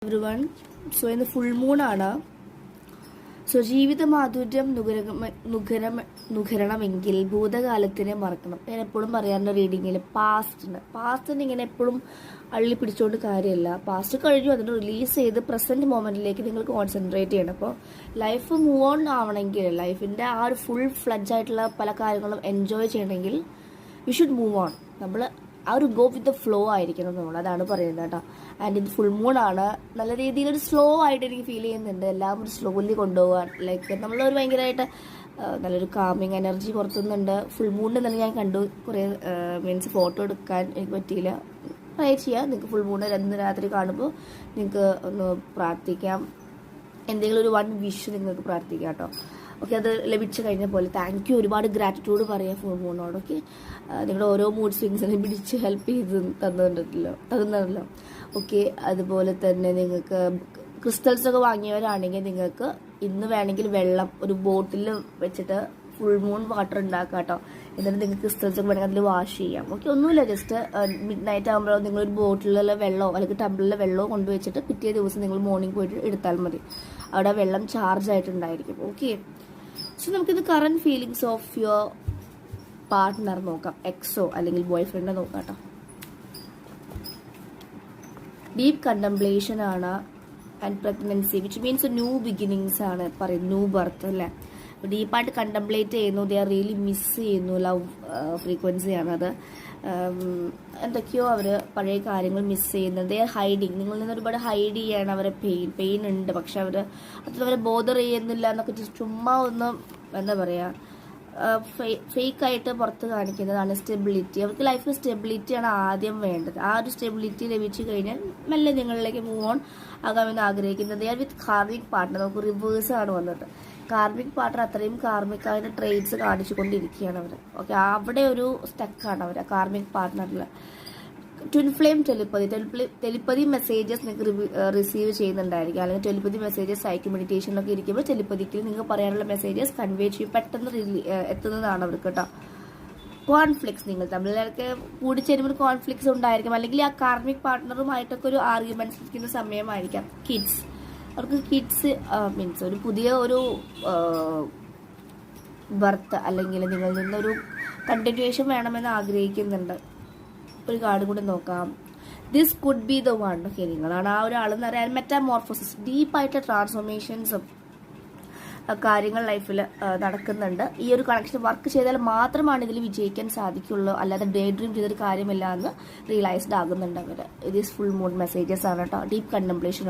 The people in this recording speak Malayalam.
എവ്രിവൺ. സോ ഇന്ന് ഫുൾ മൂൺ ആണ്. സോ ജീവിത മാധുര്യം നുകരണമെങ്കിൽ ഭൂതകാലത്തിനെ മറക്കണം. ഞാൻ എപ്പോഴും പറയാറുണ്ട് റീഡിങ്ങിൽ പാസ്റ്റിന് ഇങ്ങനെ എപ്പോഴും അള്ളി പിടിച്ചുകൊണ്ട് കാര്യമില്ല. പാസ്റ്റ് കഴിഞ്ഞു, അതിന് റിലീസ് ചെയ്ത് പ്രസന്റ് മൊമെന്റിലേക്ക് നിങ്ങൾ കോൺസെൻട്രേറ്റ് ചെയ്യണം. അപ്പോൾ ലൈഫ് മൂവ് ഓൺ ആവണമെങ്കിൽ, ലൈഫിന്റെ ആ ഒരു ഫുൾ ഫ്ലഡ്ജ് ആയിട്ടുള്ള പല കാര്യങ്ങളും എൻജോയ് ചെയ്യണമെങ്കിൽ വി ഷുഡ് മൂവ് ഓൺ. നമ്മൾ ആ ഒരു ഗോ വിത്ത് ദ ഫ്ലോ ആയിരിക്കണം നമ്മൾ, അതാണ് പറയുന്നത് കേട്ടോ. ആൻഡ് ഇത് ഫുൾ മൂൺ ആണ്. നല്ല രീതിയിൽ ഒരു സ്ലോ ആയിട്ട് എനിക്ക് ഫീൽ ചെയ്യുന്നുണ്ട്. എല്ലാം ഒരു സ്ലോലി കൊണ്ടുപോകാൻ, ലൈക്ക് നമ്മളൊരു ഭയങ്കരമായിട്ട് നല്ലൊരു കാമിങ് എനർജി പുറത്തുനിന്നുണ്ട്. ഫുൾ മൂണിൽ തന്നെ ഞാൻ കണ്ടു. കുറേ മീൻസ് ഫോട്ടോ എടുക്കാൻ എനിക്ക് പറ്റിയില്ല. ട്രൈ ചെയ്യാം. നിങ്ങൾക്ക് ഫുൾ മൂണ് രണ്ട് രാത്രി കാണുമ്പോൾ നിങ്ങൾക്ക് ഒന്ന് പ്രാർത്ഥിക്കാം. എന്തെങ്കിലും ഒരു വൺ വിഷ് നിങ്ങൾക്ക് പ്രാർത്ഥിക്കാം കേട്ടോ. ഓക്കെ, അത് ലഭിച്ചു കഴിഞ്ഞ പോലെ താങ്ക് യു, ഒരുപാട് ഗ്രാറ്റിറ്റ്യൂഡ് പറയാം ഫുൾ മൂണോട്. ഓക്കെ, നിങ്ങളുടെ ഓരോ മൂഡ് സ്വിങ്സിനെ പിടിച്ച് ഹെൽപ്പ് ചെയ്ത് തന്നല്ലോ. ഓക്കെ, അതുപോലെ തന്നെ നിങ്ങൾക്ക് ക്രിസ്റ്റൽസ് ഒക്കെ വാങ്ങിയവരാണെങ്കിൽ നിങ്ങൾക്ക് ഇന്ന് വേണമെങ്കിൽ വെള്ളം ഒരു ബോട്ടിൽ വെച്ചിട്ട് ഫുൾ മൂൺ വാട്ടർ ഉണ്ടാക്കാം കേട്ടോ. എന്നിട്ട് നിങ്ങൾക്ക് ക്രിസ്റ്റൽസ് ഒക്കെ വേണമെങ്കിൽ അതിൽ വാഷ് ചെയ്യാം. ഓക്കെ, ഒന്നുമില്ല, ജസ്റ്റ് മിഡ് നൈറ്റ് ആകുമ്പോൾ നിങ്ങളൊരു ബോട്ടിലുള്ള വെള്ളമോ അല്ലെങ്കിൽ ടബിളിലെ വെള്ളമോ കൊണ്ടുവച്ചിട്ട് പിറ്റേ ദിവസം നിങ്ങൾ മോർണിംഗ് പോയിട്ട് എടുത്താൽ മതി. അവിടെ വെള്ളം ചാർജ് ആയിട്ടുണ്ടായിരിക്കും. ഓക്കെ, സോ നമുക്കിത് current feelings of your partner നോക്കാം. എക്സോ അല്ലെങ്കിൽ ബോയ് ഫ്രണ്ട് നോക്കാം കേട്ടോ. ഡീപ്പ് കണ്ടംപ്ലേഷൻ ആണ് and pregnancy which means new beginnings ആണ് പറയുന്നത്, ന്യൂ ബർത്ത് അല്ലേ. ഡീപ്പായിട്ട് കണ്ടംപ്ലേറ്റ് ചെയ്യുന്നു, ദേ ആർ റിയലി മിസ് ചെയ്യുന്നു. ലവ് ഫ്രീക്വൻസിയാണ് അത്. എന്തൊക്കെയോ അവർ പഴയ കാര്യങ്ങൾ മിസ് ചെയ്യുന്നത്. ദേ ആർ ഹൈഡിങ്, നിങ്ങളിൽ നിന്ന് ഒരുപാട് ഹൈഡ് ചെയ്യാണ് അവരെ പെയിൻ ഉണ്ട്, പക്ഷെ അവർ അവരെ ബോധർ ചെയ്യുന്നില്ല എന്നൊക്കെ ചുമ്മാ ഒന്ന് എന്താ പറയുക ഫേക്കായിട്ട് പുറത്ത് കാണിക്കുന്നതാണ് സ്റ്റെബിലിറ്റി. അവർക്ക് ലൈഫിൽ സ്റ്റെബിലിറ്റിയാണ് ആദ്യം വേണ്ടത്. ആ ഒരു സ്റ്റെബിലിറ്റി ലഭിച്ചു കഴിഞ്ഞാൽ മെല്ലെ നിങ്ങളിലേക്ക് മൂവ് ഓൺ ആകാമെന്ന് ആഗ്രഹിക്കുന്നത്. They are with karmic partner. നമുക്ക് റിവേഴ്സ് ആണ് വന്നിട്ട്. കാർമിക് പാർട്ട്ണർ അത്രയും കാർമിക്കായിട്ട് ട്രേഡ്സ് കാണിച്ചുകൊണ്ടിരിക്കുകയാണ് അവർ. ഓക്കെ, അവിടെ ഒരു സ്റ്റക്കാണ് അവർ കാർമിക് പാർട്ട്ണറിൽ. ട്വിൻ ഫ്ലെയിം ടെലിപ്പതി മെസ്സേജസ് നിങ്ങൾക്ക് റിസീവ് ചെയ്യുന്നുണ്ടായിരിക്കും, അല്ലെങ്കിൽ ടെലിപ്പതി മെസ്സേജസ് അയക്കും. മെഡിറ്റേഷനിലൊക്കെ ഇരിക്കുമ്പോൾ ടെലിപ്പതിക്ക് നിങ്ങൾക്ക് പറയാനുള്ള മെസ്സേജസ് കൺവേ ചെയ്യും, പെട്ടെന്ന് എത്തുന്നതാണ് അവർക്ക് കേട്ടോ. കോൺഫ്ലിക്ട്സ്, നിങ്ങൾ തമ്മിലൊക്കെ കൂടിച്ചേരുമ്പോൾ കോൺഫ്ലിക്ട്സ് ഉണ്ടായിരിക്കും, അല്ലെങ്കിൽ ആ കാർമിക് പാർട്ട്ണറുമായിട്ടൊക്കെ ഒരു ആർഗ്യുമെന്റ്സ് ഇരിക്കുന്ന സമയമായിരിക്കാം. കിഡ്സ്, അവർക്ക് കിഡ്സ് മീൻസ് ഒരു പുതിയ ഒരു ബർത്ത് അല്ലെങ്കിൽ നിങ്ങളിൽ നിന്നൊരു കണ്ടിന്യൂവേഷൻ വേണമെന്ന് ആഗ്രഹിക്കുന്നുണ്ട്. ഒരു കാർഡ് കൂടി നോക്കാം. This could be the one. Okay, നിങ്ങളാണ് ആ ഒരാളെന്ന് പറയാൻ. മെറ്റാമോർഫോസിസ്, ഡീപ്പായിട്ട് ട്രാൻസ്ഫോർമേഷൻസും കാര്യങ്ങൾ ലൈഫിൽ നടക്കുന്നുണ്ട്. ഈ ഒരു കണക്ഷൻ വർക്ക് ചെയ്താൽ മാത്രമാണ് ഇതിൽ വിജയിക്കാൻ സാധിക്കുള്ളൂ, അല്ലാതെ ഡേ ഡ്രീം ചെയ്തൊരു കാര്യമില്ല എന്ന് റിയലൈസ്ഡ് ആകുന്നുണ്ട് അവർ. ഇത് ഫുൾ മൂഡ് മെസ്സേജസ് ആണ് കേട്ടോ. Deep contemplation